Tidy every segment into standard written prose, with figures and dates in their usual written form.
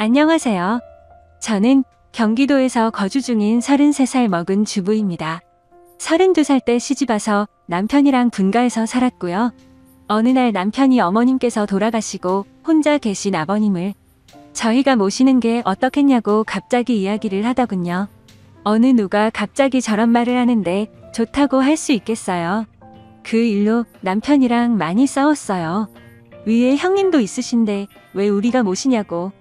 안녕하세요. 저는 경기도에서 거주 중인 33살 먹은 주부입니다. 32살 때 시집와서 남편이랑 분가해서 살았고요. 어느 날 남편이 어머님께서 돌아가시고 혼자 계신 아버님을 저희가 모시는 게 어떻겠냐고 갑자기 이야기를 하더군요. 어느 누가 갑자기 저런 말을 하는데 좋다고 할 수 있겠어요. 그 일로 남편이랑 많이 싸웠어요. 위에 형님도 있으신데 왜 우리가 모시냐고.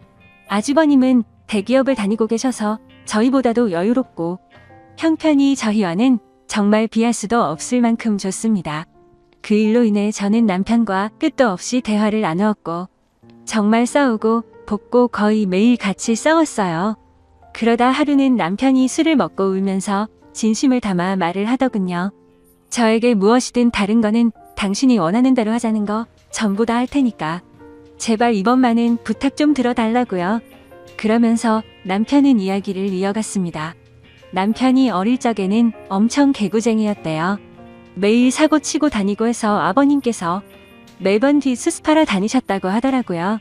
아주버님은 대기업을 다니고 계셔서 저희보다도 여유롭고 형편이 저희와는 정말 비할 수도 없을 만큼 좋습니다. 그 일로 인해 저는 남편과 끝도 없이 대화를 나누었고 정말 싸우고 볶고 거의 매일 같이 싸웠어요. 그러다 하루는 남편이 술을 먹고 울면서 진심을 담아 말을 하더군요. 저에게 무엇이든 다른 거는 당신이 원하는 대로 하자는 거 전부 다 할 테니까 제발 이번만은 부탁 좀 들어달라고요. 그러면서 남편은 이야기를 이어갔습니다. 남편이 어릴 적에는 엄청 개구쟁이였대요. 매일 사고 치고 다니고 해서 아버님께서 매번 뒤 수습하러 다니셨다고 하더라고요.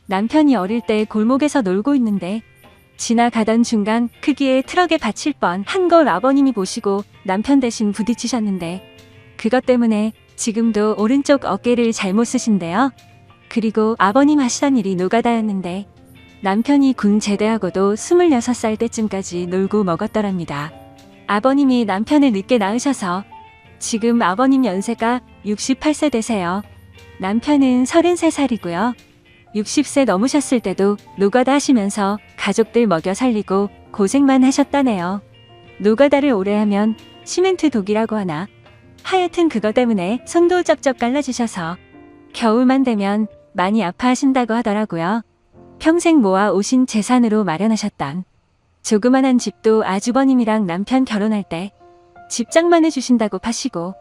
남편이 어릴 때 골목에서 놀고 있는데 지나가던 중간 크기의 트럭에 받칠 뻔 한 걸 아버님이 보시고 남편 대신 부딪히셨는데 그것 때문에 지금도 오른쪽 어깨를 잘못 쓰신대요. 그리고 아버님 하시던 일이 노가다였는데 남편이 군 제대하고도 26살 때쯤까지 놀고 먹었더랍니다. 아버님이 남편을 늦게 낳으셔서 지금 아버님 연세가 68세 되세요. 남편은 33살이고요. 60세 넘으셨을 때도 노가다 하시면서 가족들 먹여 살리고 고생만 하셨다네요. 노가다를 오래 하면 시멘트 독이라고 하나? 하여튼 그거 때문에 손도 쩍쩍 갈라지셔서 겨울만 되면 많이 아파하신다고 하더라고요. 평생 모아 오신 재산으로 마련하셨던 조그만한 집도 아주버님이랑 남편 결혼할 때 집장만 해주신다고 파시고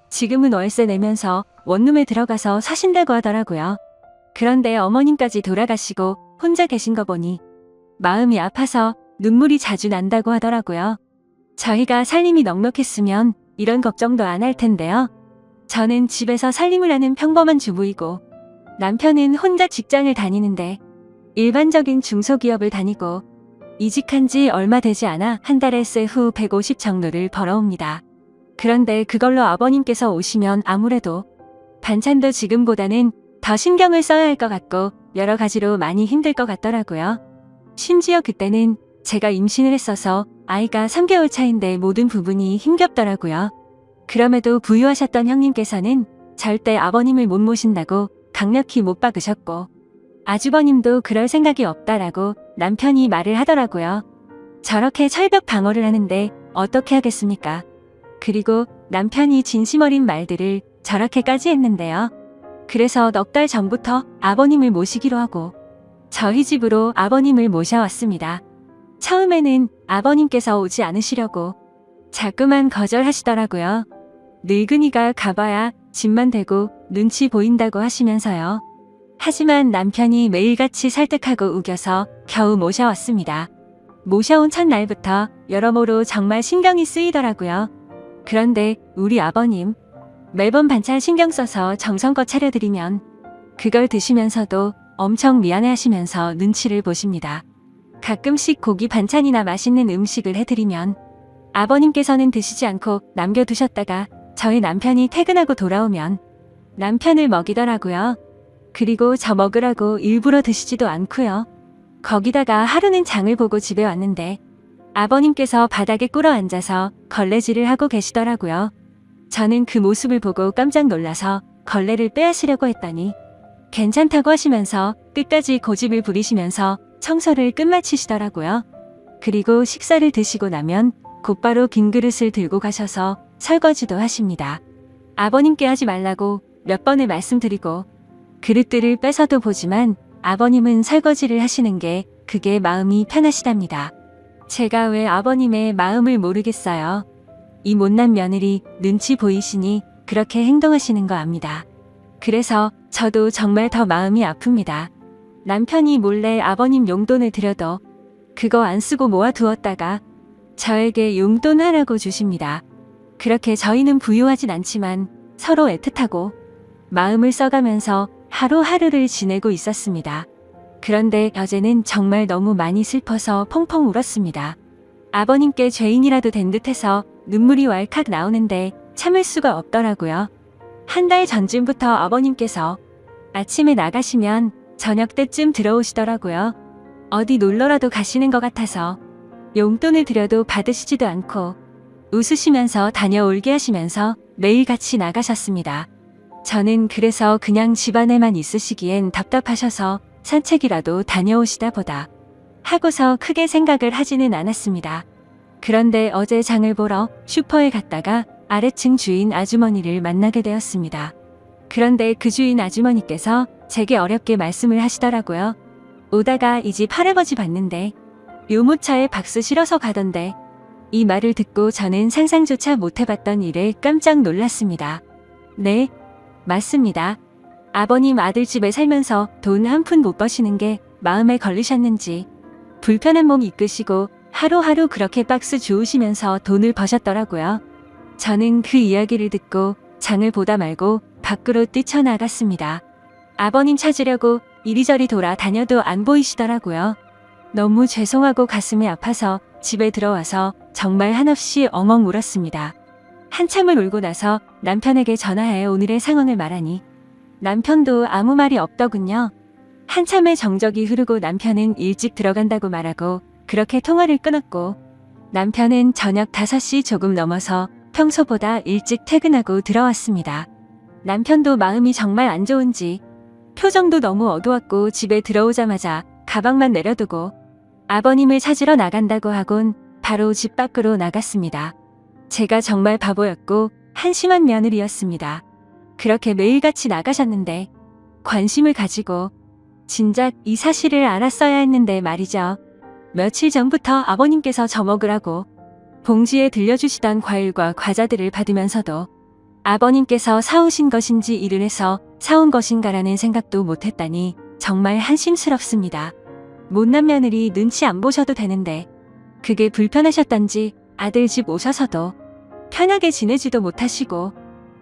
지금은 월세 내면서 원룸에 들어가서 사신다고 하더라고요. 그런데 어머님까지 돌아가시고 혼자 계신 거 보니 마음이 아파서 눈물이 자주 난다고 하더라고요. 저희가 살림이 넉넉했으면 이런 걱정도 안 할 텐데요. 저는 집에서 살림을 하는 평범한 주부이고 남편은 혼자 직장을 다니는데 일반적인 중소기업을 다니고 이직한 지 얼마 되지 않아 한 달에 세후 150 정도를 벌어옵니다. 그런데 그걸로 아버님께서 오시면 아무래도 반찬도 지금보다는 더 신경을 써야 할 것 같고 여러 가지로 많이 힘들 것 같더라고요. 심지어 그때는 제가 임신을 했어서 아이가 3개월 차인데 모든 부분이 힘겹더라고요. 그럼에도 부유하셨던 형님께서는 절대 아버님을 못 모신다고 강력히 못 박으셨고 아주버님도 그럴 생각이 없다라고 남편이 말을 하더라고요. 저렇게 철벽 방어를 하는데 어떻게 하겠습니까? 그리고 남편이 진심 어린 말들을 저렇게까지 했는데요. 그래서 넉 달 전부터 아버님을 모시기로 하고 저희 집으로 아버님을 모셔왔습니다. 처음에는 아버님께서 오지 않으시려고 자꾸만 거절하시더라고요. 늙은이가 가봐야 집만 되고 눈치 보인다고 하시면서요. 하지만 남편이 매일같이 설득하고 우겨서 겨우 모셔왔습니다. 모셔온 첫날부터 여러모로 정말 신경이 쓰이더라고요. 그런데 우리 아버님 매번 반찬 신경 써서 정성껏 차려드리면 그걸 드시면서도 엄청 미안해하시면서 눈치를 보십니다. 가끔씩 고기 반찬이나 맛있는 음식을 해드리면 아버님께서는 드시지 않고 남겨두셨다가 저희 남편이 퇴근하고 돌아오면 남편을 먹이더라고요. 그리고 저 먹으라고 일부러 드시지도 않고요. 거기다가 하루는 장을 보고 집에 왔는데 아버님께서 바닥에 꿇어 앉아서 걸레질을 하고 계시더라고요. 저는 그 모습을 보고 깜짝 놀라서 걸레를 빼앗으려고 했더니 괜찮다고 하시면서 끝까지 고집을 부리시면서 청소를 끝마치시더라고요. 그리고 식사를 드시고 나면 곧바로 빈 그릇을 들고 가셔서 설거지도 하십니다. 아버님께 하지 말라고 몇 번을 말씀드리고 그릇들을 뺏어도 보지만 아버님은 설거지를 하시는 게 그게 마음이 편하시답니다. 제가 왜 아버님의 마음을 모르겠어요. 이 못난 며느리 눈치 보이시니 그렇게 행동하시는 거 압니다. 그래서 저도 정말 더 마음이 아픕니다. 남편이 몰래 아버님 용돈을 드려도 그거 안 쓰고 모아두었다가 저에게 용돈 하라고 주십니다. 그렇게 저희는 부유하진 않지만 서로 애틋하고 마음을 써가면서 하루하루를 지내고 있었습니다. 그런데 어제는 정말 너무 많이 슬퍼서 펑펑 울었습니다. 아버님께 죄인이라도 된 듯해서 눈물이 왈칵 나오는데 참을 수가 없더라고요. 한 달 전쯤부터 아버님께서 아침에 나가시면 저녁 때쯤 들어오시더라고요. 어디 놀러라도 가시는 것 같아서 용돈을 드려도 받으시지도 않고 웃으시면서 다녀올게 하시면서 매일 같이 나가셨습니다. 저는 그래서 그냥 집안에만 있으시기엔 답답하셔서 산책이라도 다녀오시다 보다 하고서 크게 생각을 하지는 않았습니다. 그런데 어제 장을 보러 슈퍼에 갔다가 아래층 주인 아주머니를 만나게 되었습니다. 그런데 그 주인 아주머니께서 제게 어렵게 말씀을 하시더라고요. 오다가 이 집 할아버지 봤는데 유모차에 박스 실어서 가던데. 이 말을 듣고 저는 상상조차 못해봤던 일에 깜짝 놀랐습니다. 네, 맞습니다. 아버님 아들집에 살면서 돈 한 푼 못 버시는 게 마음에 걸리셨는지 불편한 몸 이끄시고 하루하루 그렇게 박스 주우시면서 돈을 버셨더라고요. 저는 그 이야기를 듣고 장을 보다 말고 밖으로 뛰쳐나갔습니다. 아버님 찾으려고 이리저리 돌아다녀도 안 보이시더라고요. 너무 죄송하고 가슴이 아파서 집에 들어와서 정말 한없이 엉엉 울었습니다. 한참을 울고 나서 남편에게 전화해 오늘의 상황을 말하니 남편도 아무 말이 없더군요. 한참의 정적이 흐르고 남편은 일찍 들어간다고 말하고 그렇게 통화를 끊었고 남편은 저녁 5시 조금 넘어서 평소보다 일찍 퇴근하고 들어왔습니다. 남편도 마음이 정말 안 좋은지 표정도 너무 어두웠고 집에 들어오자마자 가방만 내려두고 아버님을 찾으러 나간다고 하곤 바로 집 밖으로 나갔습니다. 제가 정말 바보였고 한심한 며느리였습니다. 그렇게 매일같이 나가셨는데 관심을 가지고 진작 이 사실을 알았어야 했는데 말이죠. 며칠 전부터 아버님께서 저 먹으라고 봉지에 들려주시던 과일과 과자들을 받으면서도 아버님께서 사오신 것인지 일을 해서 사온 것인가라는 생각도 못했다니 정말 한심스럽습니다. 못난 며느리 눈치 안 보셔도 되는데 그게 불편하셨던지 아들 집 오셔서도 편하게 지내지도 못하시고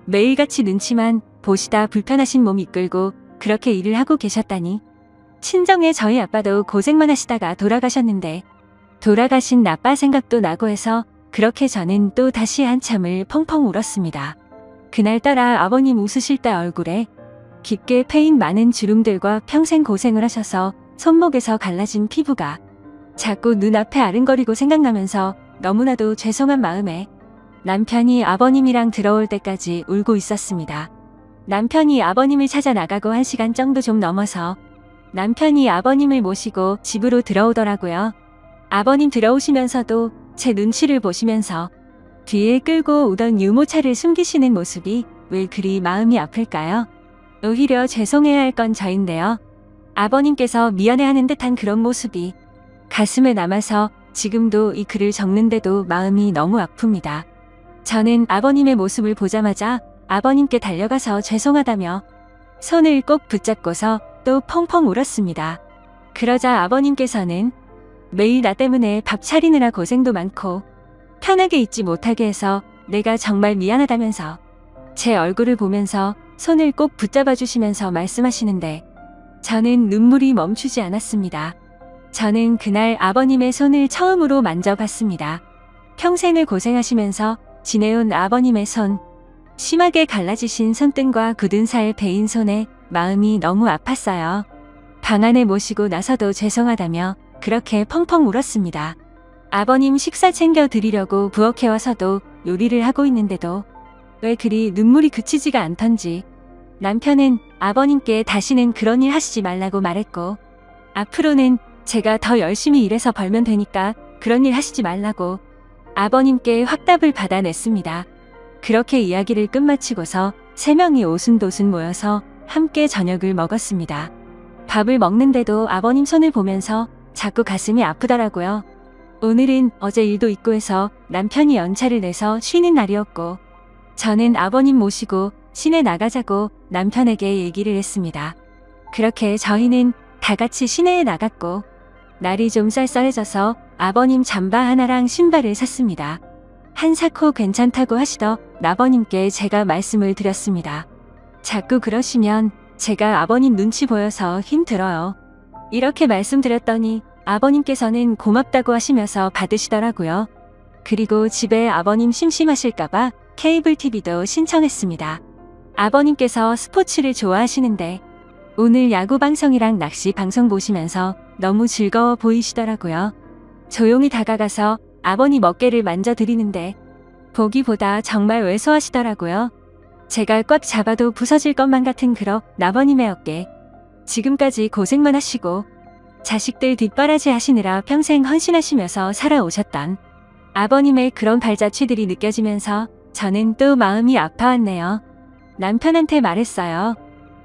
매일같이 눈치만 보시다 불편하신 몸 이끌고 그렇게 일을 하고 계셨다니 친정의 저희 아빠도 고생만 하시다가 돌아가셨는데 돌아가신 아빠 생각도 나고 해서 그렇게 저는 또 다시 한참을 펑펑 울었습니다. 그날따라 아버님 웃으실 때 얼굴에 깊게 패인 많은 주름들과 평생 고생을 하셔서 손목에서 갈라진 피부가 자꾸 눈앞에 아른거리고 생각나면서 너무나도 죄송한 마음에 남편이 아버님이랑 들어올 때까지 울고 있었습니다. 남편이 아버님을 찾아 나가고 1시간 정도 좀 넘어서 남편이 아버님을 모시고 집으로 들어오더라고요. 아버님 들어오시면서도 제 눈치를 보시면서 뒤에 끌고 오던 유모차를 숨기시는 모습이 왜 그리 마음이 아플까요? 오히려 죄송해야 할 건 저인데요. 아버님께서 미안해하는 듯한 그런 모습이 가슴에 남아서 지금도 이 글을 적는데도 마음이 너무 아픕니다. 저는 아버님의 모습을 보자마자 아버님께 달려가서 죄송하다며 손을 꼭 붙잡고서 또 펑펑 울었습니다. 그러자 아버님께서는 매일 나 때문에 밥 차리느라 고생도 많고 편하게 있지 못하게 해서 내가 정말 미안하다면서 제 얼굴을 보면서 손을 꼭 붙잡아 주시면서 말씀하시는데 저는 눈물이 멈추지 않았습니다. 저는 그날 아버님의 손을 처음으로 만져봤습니다. 평생을 고생하시면서 지내온 아버님의 손, 심하게 갈라지신 손등과 굳은 살 베인 손에 마음이 너무 아팠어요. 방 안에 모시고 나서도 죄송하다며 그렇게 펑펑 울었습니다. 아버님 식사 챙겨 드리려고 부엌에 와서도 요리를 하고 있는데도 왜 그리 눈물이 그치지가 않던지 남편은 아버님께 다시는 그런 일 하시지 말라고 말했고 앞으로는 제가 더 열심히 일해서 벌면 되니까 그런 일 하시지 말라고 아버님께 확답을 받아냈습니다. 그렇게 이야기를 끝마치고서 3명이 오순도순 모여서 함께 저녁을 먹었습니다. 밥을 먹는데도 아버님 손을 보면서 자꾸 가슴이 아프더라고요. 오늘은 어제 일도 있고 해서 남편이 연차를 내서 쉬는 날이었고 저는 아버님 모시고 시내 나가자고 남편에게 얘기를 했습니다. 그렇게 저희는 다 같이 시내에 나갔고 날이 좀 쌀쌀해져서 아버님 잠바 하나랑 신발을 샀습니다. 한사코 괜찮다고 하시더 아버님께 제가 말씀을 드렸습니다. 자꾸 그러시면 제가 아버님 눈치 보여서 힘들어요. 이렇게 말씀드렸더니 아버님께서는 고맙다고 하시면서 받으시더라고요. 그리고 집에 아버님 심심하실까봐 케이블 TV도 신청했습니다. 아버님께서 스포츠를 좋아하시는데 오늘 야구 방송이랑 낚시 방송 보시면서 너무 즐거워 보이시더라고요. 조용히 다가가서 아버님 어깨를 만져드리는데 보기보다 정말 왜소하시더라고요. 제가 꽉 잡아도 부서질 것만 같은 그런 아버님의 어깨. 지금까지 고생만 하시고 자식들 뒷바라지 하시느라 평생 헌신하시면서 살아오셨던 아버님의 그런 발자취들이 느껴지면서 저는 또 마음이 아파왔네요. 남편한테 말했어요.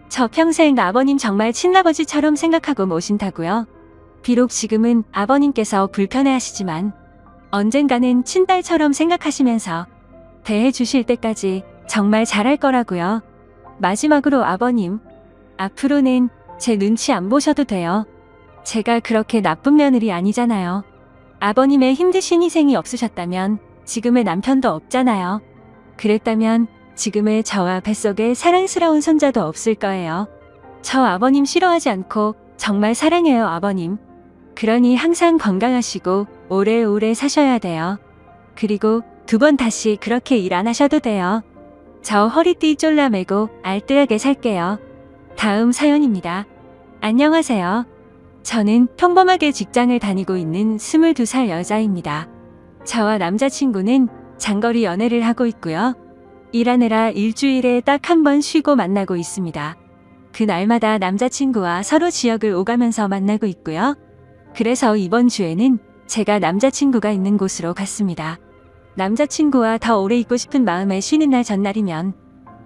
저 평생 아버님 정말 친아버지처럼 생각하고 모신다고요. 비록 지금은 아버님께서 불편해하시지만 언젠가는 친딸처럼 생각하시면서 대해주실 때까지 정말 잘할 거라고요. 마지막으로 아버님, 앞으로는 제 눈치 안 보셔도 돼요. 제가 그렇게 나쁜 며느리 아니잖아요. 아버님의 힘드신 희생이 없으셨다면 지금의 남편도 없잖아요. 그랬다면 지금의 저와 뱃속에 사랑스러운 손자도 없을 거예요. 저 아버님 싫어하지 않고 정말 사랑해요, 아버님. 그러니 항상 건강하시고 오래오래 사셔야 돼요. 그리고 2번 다시 그렇게 일 안 하셔도 돼요. 저 허리띠 쫄라매고 알뜰하게 살게요. 다음 사연입니다. 안녕하세요. 저는 평범하게 직장을 다니고 있는 22살 여자입니다. 저와 남자친구는 장거리 연애를 하고 있고요. 일하느라 일주일에 딱 1번 쉬고 만나고 있습니다. 그날마다 남자친구와 서로 지역을 오가면서 만나고 있고요. 그래서 이번 주에는 제가 남자친구가 있는 곳으로 갔습니다. 남자친구와 더 오래 있고 싶은 마음에 쉬는 날 전날이면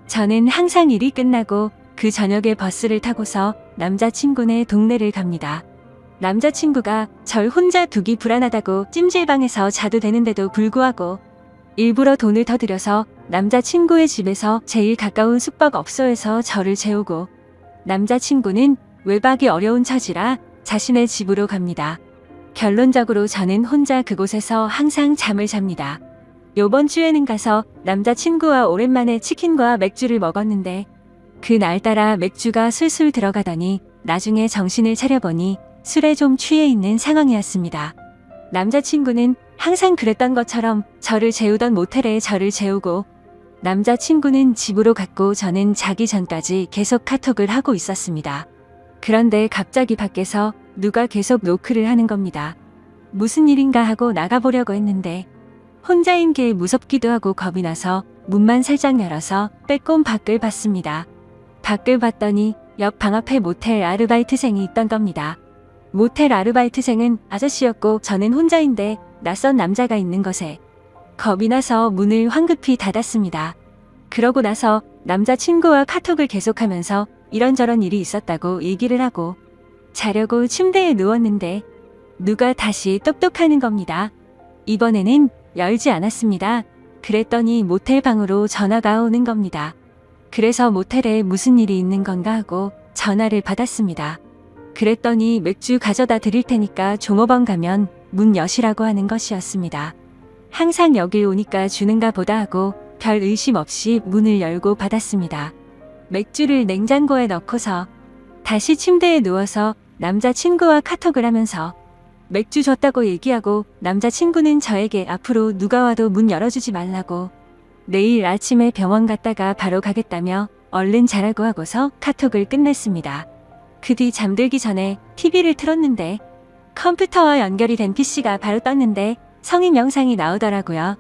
저는 항상 일이 끝나고 그 저녁에 버스를 타고서 남자친구네 동네를 갑니다. 남자친구가 절 혼자 두기 불안하다고 찜질방에서 자도 되는데도 불구하고 일부러 돈을 더 들여서 남자친구의 집에서 제일 가까운 숙박업소에서 저를 재우고 남자친구는 외박이 어려운 처지라 자신의 집으로 갑니다. 결론적으로 저는 혼자 그곳에서 항상 잠을 잡니다. 요번 주에는 가서 남자친구와 오랜만에 치킨과 맥주를 먹었는데 그날따라 맥주가 술술 들어가더니 나중에 정신을 차려보니 술에 좀 취해 있는 상황이었습니다. 남자친구는 항상 그랬던 것처럼 저를 재우던 모텔에 저를 재우고 남자친구는 집으로 갔고 저는 자기 전까지 계속 카톡을 하고 있었습니다. 그런데 갑자기 밖에서 누가 계속 노크를 하는 겁니다. 무슨 일인가 하고 나가보려고 했는데 혼자인 게 무섭기도 하고 겁이 나서 문만 살짝 열어서 빼꼼 밖을 봤습니다. 밖을 봤더니 옆 방 앞에 모텔 아르바이트생이 있던 겁니다. 모텔 아르바이트생은 아저씨였고 저는 혼자인데 낯선 남자가 있는 것에 겁이 나서 문을 황급히 닫았습니다. 그러고 나서 남자친구와 카톡을 계속하면서 이런저런 일이 있었다고 얘기를 하고 자려고 침대에 누웠는데 누가 다시 똑똑하는 겁니다. 이번에는 열지 않았습니다. 그랬더니 모텔 방으로 전화가 오는 겁니다. 그래서 모텔에 무슨 일이 있는 건가 하고 전화를 받았습니다. 그랬더니 맥주 가져다 드릴 테니까 종업원 가면 문 여시라고 하는 것이었습니다. 항상 여길 오니까 주는가 보다 하고 별 의심 없이 문을 열고 받았습니다. 맥주를 냉장고에 넣고서 다시 침대에 누워서 남자친구와 카톡을 하면서 맥주 줬다고 얘기하고 남자친구는 저에게 앞으로 누가 와도 문 열어주지 말라고 내일 아침에 병원 갔다가 바로 가겠다며 얼른 자라고 하고서 카톡을 끝냈습니다. 그 뒤 잠들기 전에 TV를 틀었는데 컴퓨터와 연결이 된 PC가 바로 떴는데 성인 영상이 나오더라고요.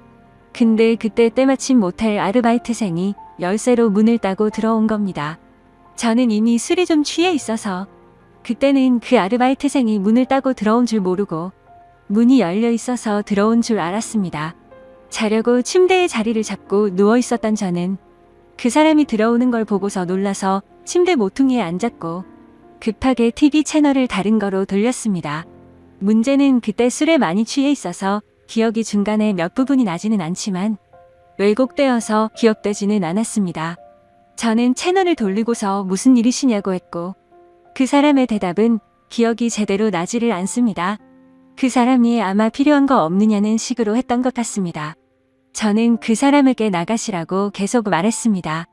근데 그때 때마침 모텔 아르바이트생이 열쇠로 문을 따고 들어온 겁니다. 저는 이미 술이 좀 취해 있어서 그때는 그 아르바이트생이 문을 따고 들어온 줄 모르고 문이 열려 있어서 들어온 줄 알았습니다. 자려고 침대에 자리를 잡고 누워 있었던 저는 그 사람이 들어오는 걸 보고서 놀라서 침대 모퉁이에 앉았고 급하게 TV 채널을 다른 거로 돌렸습니다. 문제는 그때 술에 많이 취해 있어서 기억이 중간에 몇 부분이 나지는 않지만 왜곡되어서 기억되지는 않았습니다. 저는 채널을 돌리고서 무슨 일이시냐고 했고 그 사람의 대답은 기억이 제대로 나지를 않습니다. 그 사람이 아마 필요한 거 없느냐는 식으로 했던 것 같습니다. 저는 그 사람에게 나가시라고 계속 말했습니다.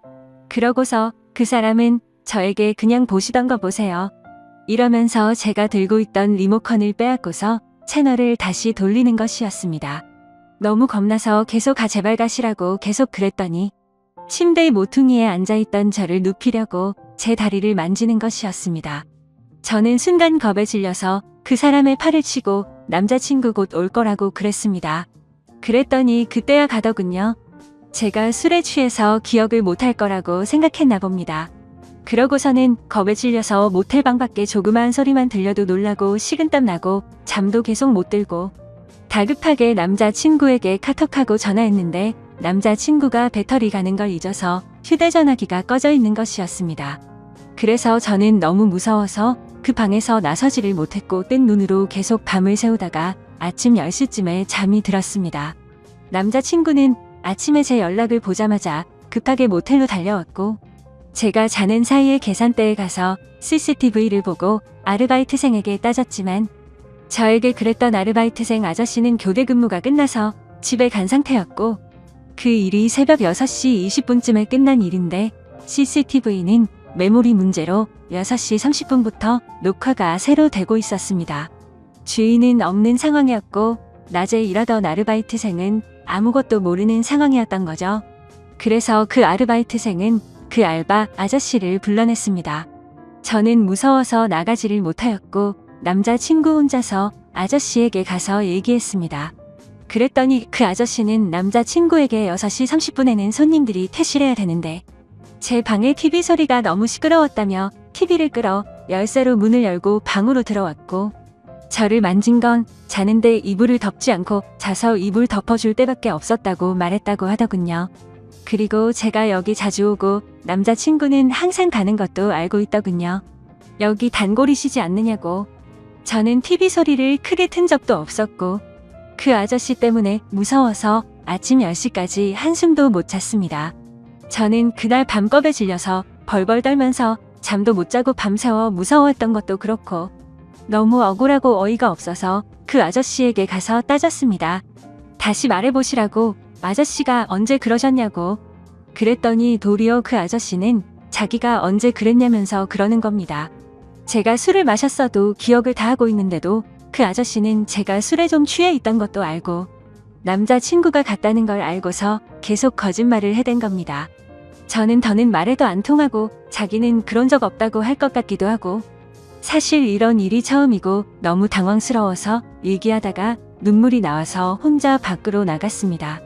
그러고서 그 사람은 저에게 그냥 보시던 거 보세요. 이러면서 제가 들고 있던 리모컨을 빼앗고서 채널을 다시 돌리는 것이었습니다. 너무 겁나서 계속 제발 가시라고 계속 그랬더니 침대 모퉁이에 앉아있던 저를 눕히려고 제 다리를 만지는 것이었습니다. 저는 순간 겁에 질려서 그 사람의 팔을 치고 남자친구 곧 올 거라고 그랬습니다. 그랬더니 그때야 가더군요. 제가 술에 취해서 기억을 못할 거라고 생각했나 봅니다. 그러고서는 겁에 질려서 모텔 방 밖에 조그마한 소리만 들려도 놀라고 식은땀 나고 잠도 계속 못 들고 다급하게 남자친구에게 카톡하고 전화했는데 남자친구가 배터리 가는 걸 잊어서 휴대전화기가 꺼져 있는 것이었습니다. 그래서 저는 너무 무서워서 그 방에서 나서지를 못했고 뜬 눈으로 계속 밤을 새우다가 아침 10시쯤에 잠이 들었습니다. 남자친구는 아침에 제 연락을 보자마자 급하게 모텔로 달려왔고 제가 자는 사이에 계산대에 가서 CCTV를 보고 아르바이트생에게 따졌지만 저에게 그랬던 아르바이트생 아저씨는 교대 근무가 끝나서 집에 간 상태였고 그 일이 새벽 6시 20분쯤에 끝난 일인데 CCTV는 메모리 문제로 6시 30분부터 녹화가 새로 되고 있었습니다. 주인은 없는 상황이었고 낮에 일하던 아르바이트생은 아무것도 모르는 상황이었던 거죠. 그래서 그 아르바이트생은 그 알바 아저씨를 불러냈습니다. 저는 무서워서 나가지를 못하였고 남자친구 혼자서 아저씨에게 가서 얘기했습니다. 그랬더니 그 아저씨는 남자친구에게 6시 30분에는 손님들이 퇴실해야 되는데 제 방의 TV 소리가 너무 시끄러웠다며 TV를 끌어 열쇠로 문을 열고 방으로 들어왔고 저를 만진 건 자는데 이불을 덮지 않고 자서 이불 덮어줄 때밖에 없었다고 말했다고 하더군요. 그리고 제가 여기 자주 오고 남자친구는 항상 가는 것도 알고 있더군요. 여기 단골이시지 않느냐고. 저는 TV 소리를 크게 튼 적도 없었고 그 아저씨 때문에 무서워서 아침 10시까지 한숨도 못 잤습니다. 저는 그날 밤겁에 질려서 벌벌 떨면서 잠도 못 자고 밤새워 무서워했던 것도 그렇고 너무 억울하고 어이가 없어서 그 아저씨에게 가서 따졌습니다. 다시 말해보시라고. 아저씨가 언제 그러셨냐고. 그랬더니 도리어 그 아저씨는 자기가 언제 그랬냐면서 그러는 겁니다. 제가 술을 마셨어도 기억을 다 하고 있는데도 그 아저씨는 제가 술에 좀 취해 있던 것도 알고 남자친구가 갔다는 걸 알고서 계속 거짓말을 해댄 겁니다. 저는 더는 말해도 안 통하고 자기는 그런 적 없다고 할 것 같기도 하고 사실 이런 일이 처음이고 너무 당황스러워서 얘기하다가 눈물이 나와서 혼자 밖으로 나갔습니다.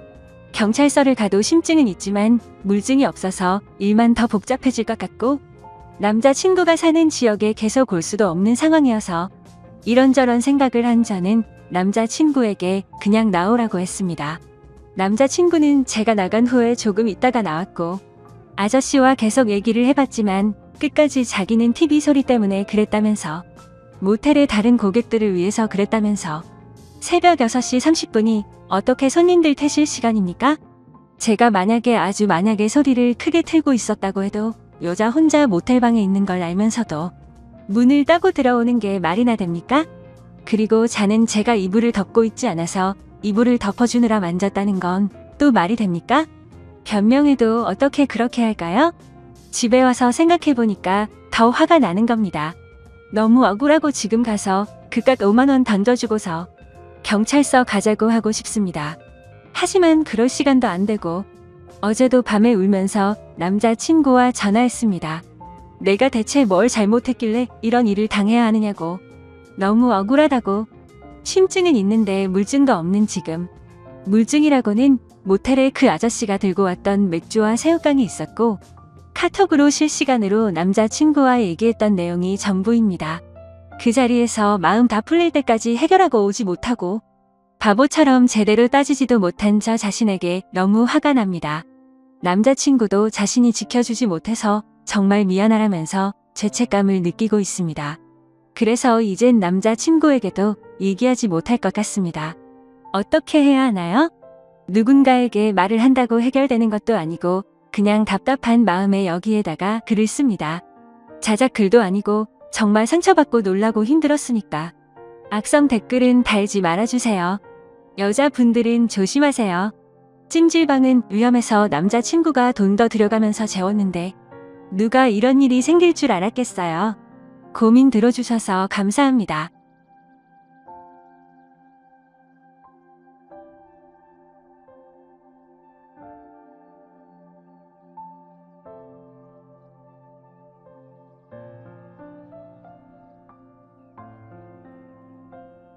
경찰서를 가도 심증은 있지만 물증이 없어서 일만 더 복잡해질 것 같고 남자친구가 사는 지역에 계속 올 수도 없는 상황이어서 이런저런 생각을 한 저는 남자친구에게 그냥 나오라고 했습니다. 남자친구는 제가 나간 후에 조금 있다가 나왔고 아저씨와 계속 얘기를 해봤지만 끝까지 자기는 TV 소리 때문에 그랬다면서 모텔의 다른 고객들을 위해서 그랬다면서 새벽 6시 30분이 어떻게 손님들 퇴실 시간입니까? 제가 만약에 소리를 크게 틀고 있었다고 해도 여자 혼자 모텔방에 있는 걸 알면서도 문을 따고 들어오는 게 말이나 됩니까? 그리고 자는 제가 이불을 덮고 있지 않아서 이불을 덮어주느라 만졌다는 건 또 말이 됩니까? 변명해도 어떻게 그렇게 할까요? 집에 와서 생각해보니까 더 화가 나는 겁니다. 너무 억울하고 지금 가서 그깟 5만원 던져주고서 경찰서 가자고 하고 싶습니다. 하지만 그럴 시간도 안 되고 어제도 밤에 울면서 남자친구와 전화했습니다. 내가 대체 뭘 잘못했길래 이런 일을 당해야 하느냐고. 너무 억울하다고. 심증은 있는데 물증도 없는 지금. 물증이라고는 모텔에 그 아저씨가 들고 왔던 맥주와 새우깡이 있었고 카톡으로 실시간으로 남자친구와 얘기했던 내용이 전부입니다. 그 자리에서 마음 다 풀릴 때까지 해결하고 오지 못하고 바보처럼 제대로 따지지도 못한 저 자신에게 너무 화가 납니다. 남자친구도 자신이 지켜주지 못해서 정말 미안하라면서 죄책감을 느끼고 있습니다. 그래서 이젠 남자친구에게도 얘기하지 못할 것 같습니다. 어떻게 해야 하나요? 누군가에게 말을 한다고 해결되는 것도 아니고 그냥 답답한 마음에 여기에다가 글을 씁니다. 자작 글도 아니고 정말 상처받고 놀라고 힘들었으니까. 악성 댓글은 달지 말아주세요. 여자분들은 조심하세요. 찜질방은 위험해서 남자친구가 돈 더 들여가면서 재웠는데 누가 이런 일이 생길 줄 알았겠어요. 고민 들어주셔서 감사합니다.